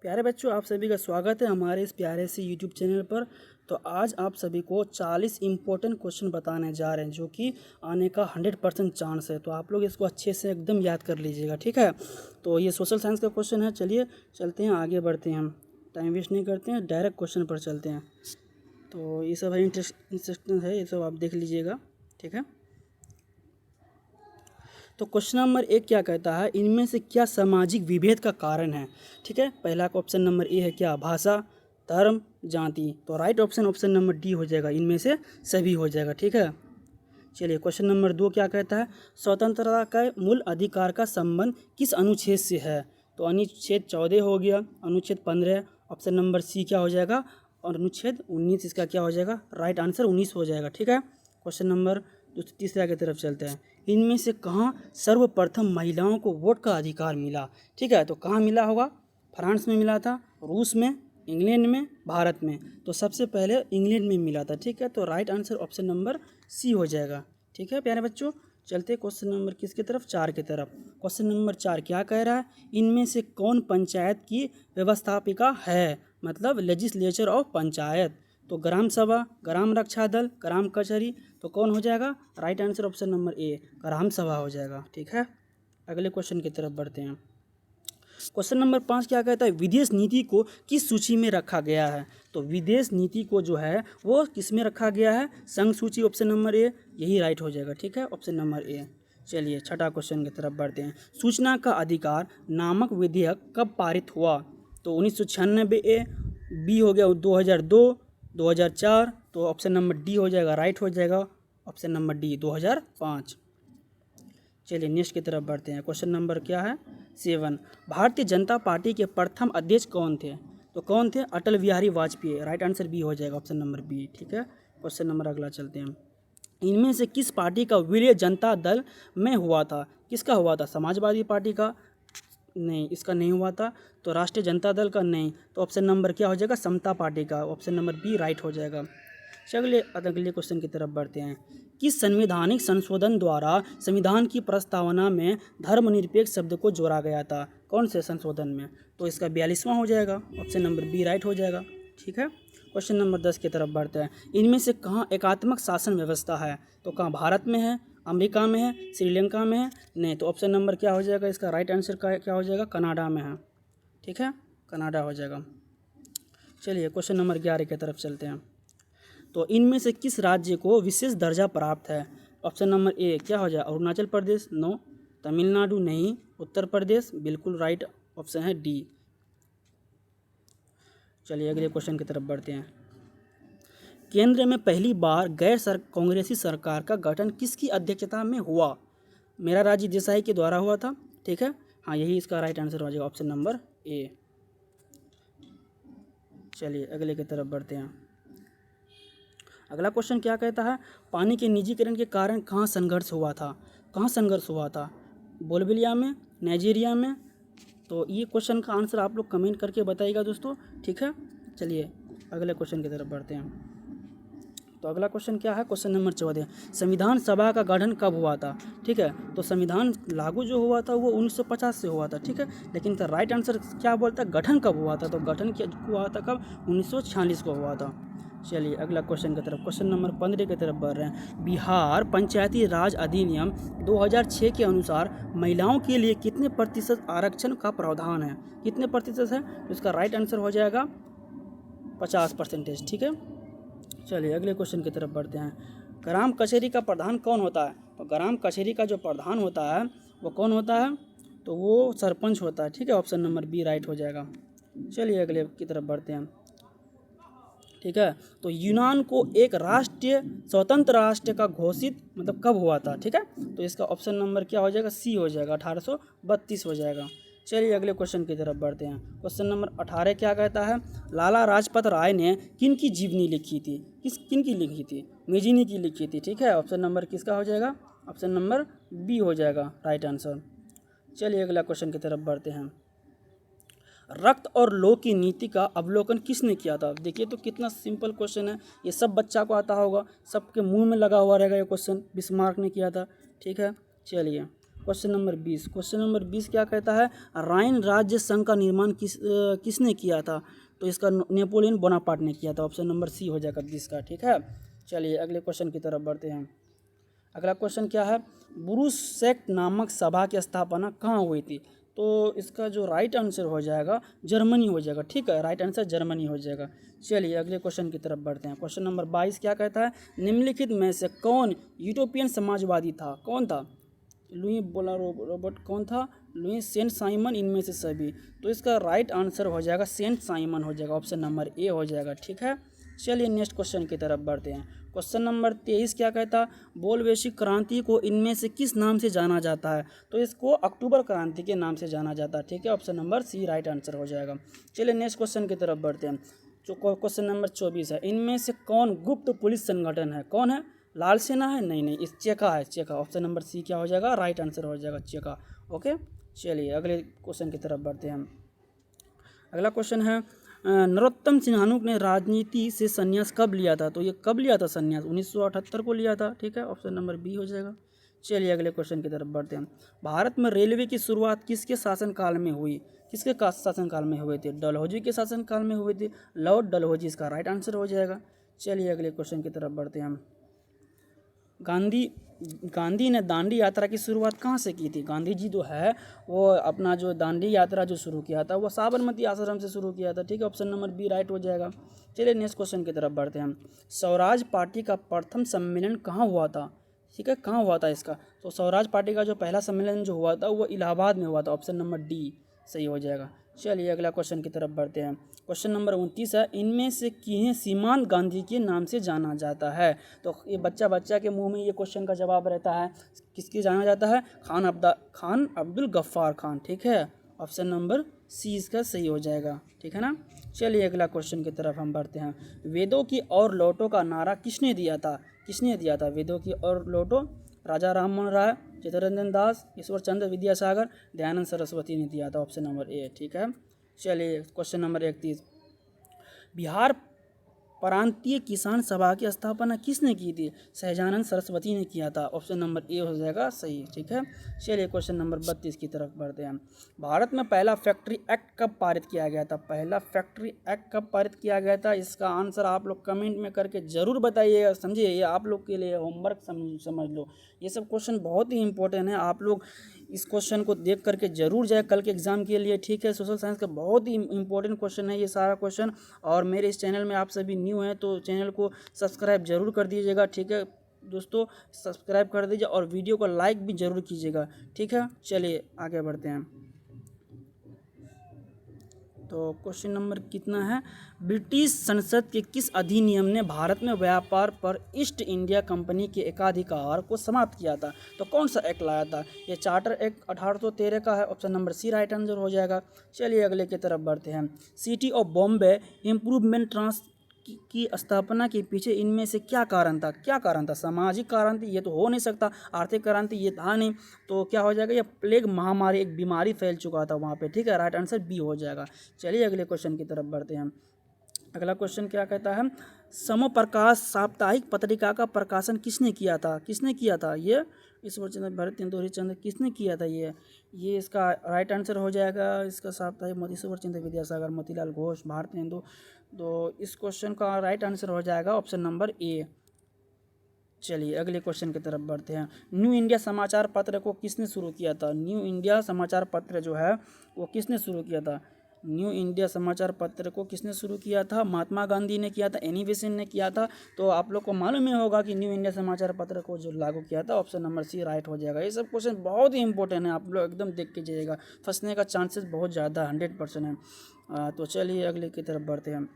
प्यारे बच्चों, आप सभी का स्वागत है हमारे इस प्यारे से यूट्यूब चैनल पर। तो आज आप सभी को 40 इम्पोर्टेंट क्वेश्चन बताने जा रहे हैं जो कि आने का 100% चांस है। तो आप लोग इसको अच्छे से एकदम याद कर लीजिएगा, ठीक है। तो ये सोशल साइंस का क्वेश्चन है। चलिए चलते हैं, आगे बढ़ते हैं, हम टाइम वेस्ट नहीं करते हैं, डायरेक्ट क्वेश्चन पर चलते हैं। तो ये सब है इंटरेस्टिंग है, ये सब आप देख लीजिएगा, ठीक है। तो क्वेश्चन नंबर 1 क्या कहता है, इनमें से क्या सामाजिक विभेद का कारण है। ठीक है, पहला का ऑप्शन नंबर ए है क्या, भाषा, धर्म, जाति। तो राइट ऑप्शन नंबर डी हो जाएगा, इनमें से सभी हो जाएगा, ठीक है। चलिए क्वेश्चन नंबर 2 क्या कहता है, स्वतंत्रता का मूल अधिकार का संबंध किस अनुच्छेद से है। तो अनुच्छेद 14 हो गया, अनुच्छेद 15, ऑप्शन नंबर सी क्या हो जाएगा, और अनुच्छेद 19 इसका क्या हो जाएगा, राइट आंसर 19 हो जाएगा, ठीक है। क्वेश्चन नंबर तीसरा की तरफ चलते हैं, इनमें से कहाँ सर्वप्रथम महिलाओं को वोट का अधिकार मिला। ठीक है, तो कहाँ मिला होगा, फ्रांस में मिला था, रूस में, इंग्लैंड में, भारत में। तो सबसे पहले इंग्लैंड में मिला था, ठीक है। तो right answer option number C हो जाएगा, ठीक है प्यारे बच्चों। चलते क्वेश्चन नंबर किसकी तरफ, 4 की तरफ। क्वेश्चन नंबर 4 क्या कह रहा है, इनमें से कौन पंचायत की व्यवस्थापिका है, मतलब लेजिस्लेचर ऑफ पंचायत। तो ग्राम सभा, ग्राम रक्षा दल, ग्राम कचहरी। तो कौन हो जाएगा, right answer option number A, Gram Sabha हो जाएगा, ठीक है। अगले क्वेश्चन की तरफ बढ़ते हैं। क्वेश्चन नंबर 5 क्या कहता है, विदेश नीति को किस सूची में रखा गया है। तो विदेश नीति को जो है वो किस में रखा गया है, संघ सूची, ऑप्शन नंबर ए, यही राइट हो जाएगा, ठीक है, ऑप्शन नंबर ए। चलिए छठा क्वेश्चन की तरफ बढ़ते हैं, सूचना का अधिकार नामक विधेयक कब पारित हुआ। तो 1996 ए, बी हो गया 2002, 2004। तो ऑप्शन नंबर डी हो जाएगा, राइट हो जाएगा, ऑप्शन नंबर डी 2005। चलिए नेक्स्ट की तरफ बढ़ते हैं। क्वेश्चन नंबर क्या है, 7, भारतीय जनता पार्टी के प्रथम अध्यक्ष कौन थे। तो कौन थे, Atal Bihari Vajpayee, right answer B हो जाएगा, ऑप्शन नंबर बी, ठीक है। क्वेश्चन नंबर अगला चलते हैं, इनमें से किस पार्टी का विलय जनता दल में हुआ था। किसका हुआ था, समाजवादी पार्टी का, नहीं इसका नहीं हुआ था। तो राष्ट्रीय जनता दल का नहीं, तो ऑप्शन नंबर क्या हो जाएगा, समता पार्टी का, ऑप्शन नंबर बी राइट हो जाएगा। चलिए अगले क्वेश्चन की तरफ बढ़ते हैं, किस संवैधानिक संशोधन द्वारा संविधान की प्रस्तावना में धर्मनिरपेक्ष शब्द को जोड़ा गया था। कौन से संशोधन में, तो इसका 42वां हो जाएगा, ऑप्शन नंबर बी राइट हो जाएगा, ठीक है। क्वेश्चन नंबर 10 की तरफ बढ़ते हैं, इनमें से कहाँ एकात्मक शासन व्यवस्था है। तो कहाँ भारत में है, अमेरिका में है, श्रीलंका में है, नहीं। तो ऑप्शन नंबर क्या हो जाएगा, इसका राइट आंसर का क्या हो जाएगा, कनाडा में है, ठीक है, कनाडा हो जाएगा। चलिए क्वेश्चन नंबर 11 की तरफ चलते हैं, तो इनमें से किस राज्य को विशेष दर्जा प्राप्त है। ऑप्शन नंबर ए क्या हो जाए, अरुणाचल प्रदेश, नो। तमिलनाडु नहीं, उत्तर प्रदेश बिल्कुल राइट ऑप्शन है डी। चलिए अगले क्वेश्चन की तरफ बढ़ते हैं, केंद्र में पहली बार कांग्रेसी सरकार का गठन किसकी अध्यक्षता में हुआ। मेरा राज्य देसाई के द्वारा हुआ था, ठीक है, हाँ यही इसका राइट आंसर हो जाएगा, ऑप्शन नंबर ए। चलिए अगले की तरफ बढ़ते हैं, अगला क्वेश्चन क्या कहता है, पानी के निजीकरण के कारण कहाँ संघर्ष हुआ था। कहाँ संघर्ष हुआ था, बोलविलिया में, नाइजीरिया में। तो ये क्वेश्चन का आंसर आप लोग कमेंट करके बताइएगा दोस्तों, ठीक है। चलिए अगले क्वेश्चन की तरफ बढ़ते हैं, तो अगला क्वेश्चन क्या है, क्वेश्चन नंबर 14, संविधान सभा का गठन कब हुआ था। ठीक है, तो संविधान लागू जो हुआ था वो 1950 से हुआ था, ठीक है। लेकिन इसका राइट आंसर क्या बोलता है, गठन कब हुआ था। तो गठन क्या हुआ था कब, 1946 को हुआ था। चलिए अगला क्वेश्चन की तरफ, क्वेश्चन नंबर 15 की तरफ बढ़ रहे हैं, बिहार पंचायती राज अधिनियम 2006 के अनुसार महिलाओं के लिए कितने प्रतिशत आरक्षण का प्रावधान है। कितने प्रतिशत है, तो इसका राइट आंसर हो जाएगा 50%, ठीक है। चलिए अगले क्वेश्चन की तरफ बढ़ते हैं, ग्राम कचहरी का प्रधान कौन होता है। तो ग्राम कचहरी का जो प्रधान होता है वो कौन होता है, तो वो सरपंच होता है, ठीक है, ऑप्शन नंबर बी राइट हो जाएगा। चलिए अगले की तरफ बढ़ते हैं, ठीक है। तो यूनान को एक राष्ट्रीय स्वतंत्र राष्ट्र का घोषित मतलब कब हुआ था, ठीक है। तो इसका ऑप्शन नंबर क्या हो जाएगा, सी हो जाएगा, 1832 हो जाएगा। चलिए अगले क्वेश्चन की तरफ बढ़ते हैं, क्वेश्चन नंबर 18 क्या कहता है, लाला लाजपत राय ने किन की जीवनी लिखी थी। किन की लिखी थी, मेजिनी की लिखी थी, ठीक है। ऑप्शन नंबर किसका हो जाएगा, ऑप्शन नंबर बी हो जाएगा, राइट आंसर। चलिए अगला क्वेश्चन की तरफ बढ़ते हैं, रक्त और लौह की नीति का अवलोकन किसने किया था। देखिए तो कितना सिंपल क्वेश्चन है, ये सब बच्चा को आता होगा, सबके मुंह में लगा हुआ रहेगा ये क्वेश्चन, बिस्मार्क ने किया था, ठीक है। चलिए क्वेश्चन नंबर 20, क्वेश्चन नंबर 20 क्या कहता है, राइन राज्य संघ का निर्माण किसने किया था? तो इसका नेपोलियन बोनापार्ट ने किया था। ऑप्शन नंबर सी हो जाएगा 20 का। ठीक है, चलिए अगले क्वेश्चन की तरफ बढ़ते हैं। अगला क्वेश्चन क्या है, ब्रूस सेक्ट नामक सभा की स्थापना कहाँ हुई थी? तो इसका जो राइट आंसर हो जाएगा जर्मनी हो जाएगा। ठीक है, राइट आंसर जर्मनी हो जाएगा। चलिए अगले क्वेश्चन की तरफ बढ़ते हैं। क्वेश्चन नंबर 22 क्या कहता है, निम्नलिखित में से कौन यूरोपियन समाजवादी था? कौन था? लुई बोला रॉबर्ट कौन था? लुई सेंट साइमन, इनमें से सभी। तो इसका राइट आंसर हो जाएगा सेंट साइमन हो जाएगा। ऑप्शन नंबर ए हो जाएगा। ठीक है, चलिए नेक्स्ट क्वेश्चन की तरफ बढ़ते हैं। क्वेश्चन नंबर 23 क्या कहता, बोलवेशिक क्रांति को इनमें से किस नाम से जाना जाता है? तो इसको अक्टूबर क्रांति के नाम से जाना जाता है। ठीक है, option number C right answer हो जाएगा। चलिए नेक्स्ट क्वेश्चन की तरफ बढ़ते हैं। जो क्वेश्चन नंबर 24 है, इनमें से कौन गुप्त पुलिस संगठन है? कौन है? लाल सेना है? नहीं नहीं, इस चेका है, चेका। ऑप्शन नंबर सी क्या हो जाएगा, राइट आंसर हो जाएगा चेका। ओके, चलिए अगले क्वेश्चन की तरफ बढ़ते हैं। अगला क्वेश्चन है, नरोत्तम सिन्हानुक ने राजनीति से संन्यास कब लिया था? तो ये कब लिया था संन्यास? 1978 को लिया था। ठीक है, ऑप्शन नंबर बी हो जाएगा। चलिए अगले क्वेश्चन की तरफ बढ़ते हैं। भारत में रेलवे की शुरुआत किसके शासनकाल में हुई? किसके शासनकाल में हुए थे? डलहौजी के शासनकाल में हुए थे। लॉर्ड डलहौजी इसका राइट आंसर हो जाएगा। चलिए अगले क्वेश्चन की तरफ बढ़ते हैं हम। गांधी ने दांडी यात्रा की शुरुआत कहाँ से की थी? गांधी जी जो है वो अपना जो दांडी यात्रा जो शुरू किया था वो साबरमती आश्रम से शुरू किया था। ठीक है, ऑप्शन नंबर बी राइट हो जाएगा। चलिए नेक्स्ट क्वेश्चन की तरफ बढ़ते हैं हम। स्वराज पार्टी का प्रथम सम्मेलन कहाँ हुआ था? ठीक है, कहाँ हुआ था इसका? तो स्वराज पार्टी का जो पहला सम्मेलन जो हुआ था वो इलाहाबाद में हुआ था। ऑप्शन नंबर डी सही हो जाएगा। चलिए अगला क्वेश्चन की तरफ बढ़ते हैं। क्वेश्चन नंबर 29 है, इनमें से किन्हें सीमांत गांधी के नाम से जाना जाता है? तो ये बच्चा के मुंह में ये क्वेश्चन का जवाब रहता है, किसकी जाना जाता है? खान अब्दुल गफ्फार खान। ठीक है, ऑप्शन नंबर सी इसका सही हो जाएगा। ठीक है ना। चलिए अगला क्वेश्चन की तरफ हम बढ़ते हैं। वेदों की और लौटो का नारा किसने दिया था? किसने दिया था वेदों की और लौटो? राजा राममोहन राय, चित्तरंजन दास, ईश्वर चंद्र विद्यासागर, दयानंद सरस्वती ने दिया था। ऑप्शन नंबर ए। ठीक है, चलिए क्वेश्चन नंबर 31, बिहार प्रांतीय किसान सभा की स्थापना किसने की थी? सहजानंद सरस्वती ने किया था। ऑप्शन नंबर ए हो जाएगा सही। ठीक है, चलिए क्वेश्चन नंबर 32 की तरफ बढ़ते हैं। भारत में पहला फैक्ट्री एक्ट कब पारित किया गया था? पहला फैक्ट्री एक्ट कब पारित किया गया था? इसका आंसर आप लोग कमेंट में करके ज़रूर बताइएगा। समझिए, ये आप लोग के लिए होमवर्क समझ लो। ये सब क्वेश्चन बहुत ही इंपॉर्टेंट है। आप लोग इस क्वेश्चन को देख करके जरूर जाए कल के एग्जाम के लिए। ठीक है, सोशल साइंस का बहुत ही इंपॉर्टेंट क्वेश्चन है ये सारा क्वेश्चन। और मेरे इस चैनल में आप सभी न्यू हैं तो चैनल को सब्सक्राइब जरूर कर दीजिएगा। ठीक है दोस्तों, सब्सक्राइब कर दीजिए और वीडियो को लाइक भी जरूर कीजिएगा। ठीक है, चलिए आगे बढ़ते हैं। तो क्वेश्चन नंबर कितना है, ब्रिटिश संसद के किस अधिनियम ने भारत में व्यापार पर ईस्ट इंडिया कंपनी के एकाधिकार को समाप्त किया था? तो कौन सा एक्ट लाया था? ये चार्टर एक्ट 1813 का है। Option number C right answer हो जाएगा। चलिए अगले की तरफ बढ़ते हैं। City of Bombay improvement trust की स्थापना के पीछे इनमें से क्या कारण था? क्या कारण था? सामाजिक कारण थी? ये तो हो नहीं सकता। आर्थिक क्रांति ये था नहीं, तो क्या हो जाएगा? ये प्लेग महामारी, एक बीमारी फैल चुका था वहाँ पे। ठीक है, राइट आंसर बी हो जाएगा। चलिए अगले क्वेश्चन की तरफ बढ़ते हैं। अगला क्वेश्चन क्या कहता है, समप्रकाश साप्ताहिक पत्रिका का प्रकाशन किसने किया था? किसने किया था? ये ईश्वर चंद्र भरत हरिश्चंद्र किसने किया था? ये इसका राइट आंसर हो जाएगा। इसका साप्ताहिक ईश्वर चंद्र विद्यासागर, मोतीलाल घोष, भारत हिंदू। तो इस क्वेश्चन का राइट आंसर हो जाएगा ऑप्शन नंबर ए। चलिए अगले क्वेश्चन की तरफ बढ़ते हैं। न्यू इंडिया समाचार पत्र को किसने शुरू किया था? न्यू इंडिया समाचार पत्र जो है वो किसने शुरू किया था? न्यू इंडिया समाचार पत्र को किसने शुरू किया था? महात्मा गांधी ने किया था, एनी बेसेंट ने किया था। तो आप लोग को मालूम ही होगा कि न्यू इंडिया समाचार पत्र को जो लागू किया था, ऑप्शन नंबर सी राइट हो जाएगा। ये सब क्वेश्चन बहुत ही इंपॉर्टेंट है, आप लोग एकदम देख के जाइएगा, फंसने का चांसेस बहुत ज़्यादा 100% है। तो चलिए अगले की तरफ बढ़ते हैं।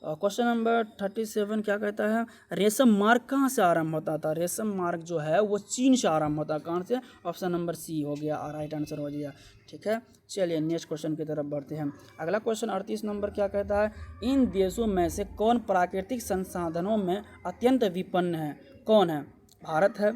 क्वेश्चन नंबर 37 क्या कहता है, रेशम मार्ग कहाँ से आरंभ होता था? रेशम मार्ग जो है वो चीन से आरंभ होता है। कहाँ से? ऑप्शन नंबर सी हो गया, राइट आंसर हो गया। ठीक है, चलिए नेक्स्ट क्वेश्चन की तरफ बढ़ते हैं। अगला क्वेश्चन 38 नंबर क्या कहता है, इन देशों में से कौन प्राकृतिक संसाधनों में अत्यंत विपन्न है? कौन है? भारत है,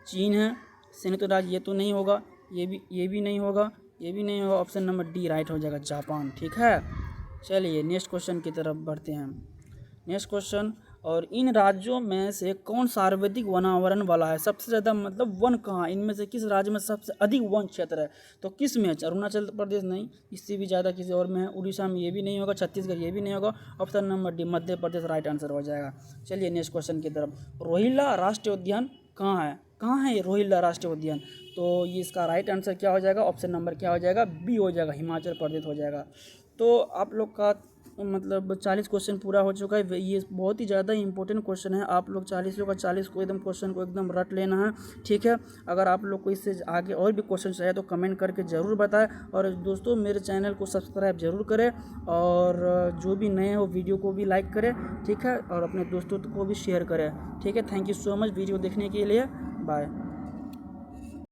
चीन है, संयुक्त राज्य ये तो नहीं होगा, ये भी नहीं होगा, ये भी नहीं होगा। ऑप्शन नंबर डी राइट हो जाएगा, जापान। ठीक है, चलिए नेक्स्ट क्वेश्चन की तरफ बढ़ते हैं। नेक्स्ट क्वेश्चन और इन राज्यों में से कौन सर्वाधिक वनावरण वाला है, सबसे ज़्यादा मतलब वन कहाँ, इनमें से किस राज्य में सबसे अधिक वन क्षेत्र है, तो किस में है, अरुणाचल प्रदेश नहीं, इससे भी ज़्यादा किसी और में है, उड़ीसा में ये भी नहीं होगा, छत्तीसगढ़ ये भी नहीं होगा, option number D Madhya Pradesh right answer हो जाएगा। चलिए नेक्स्ट क्वेश्चन की तरफ, रोहिल्ला राष्ट्रीय उद्यान कहाँ है ये रोहिल्ला राष्ट्रीय उद्यान, तो ये इसका राइट आंसर क्या हो जाएगा, ऑप्शन नंबर क्या हो जाएगा, बी हो जाएगा, हिमाचल प्रदेश हो जाएगा। तो आप लोग का मतलब 40 क्वेश्चन पूरा हो चुका है। ये बहुत ही ज़्यादा इंपॉर्टेंट क्वेश्चन है, आप लोग 40 का 40 को एकदम क्वेश्चन को एकदम रट लेना है, ठीक है। अगर आप लोग को इससे आगे और भी क्वेश्चन चाहिए तो कमेंट करके ज़रूर बताएं, और दोस्तों मेरे चैनल को सब्सक्राइब ज़रूर करें, और जो भी नए हो वीडियो को भी लाइक करें, ठीक है, और अपने दोस्तों को भी शेयर करें, ठीक है। Thank you so much video देखने के लिए, बाय।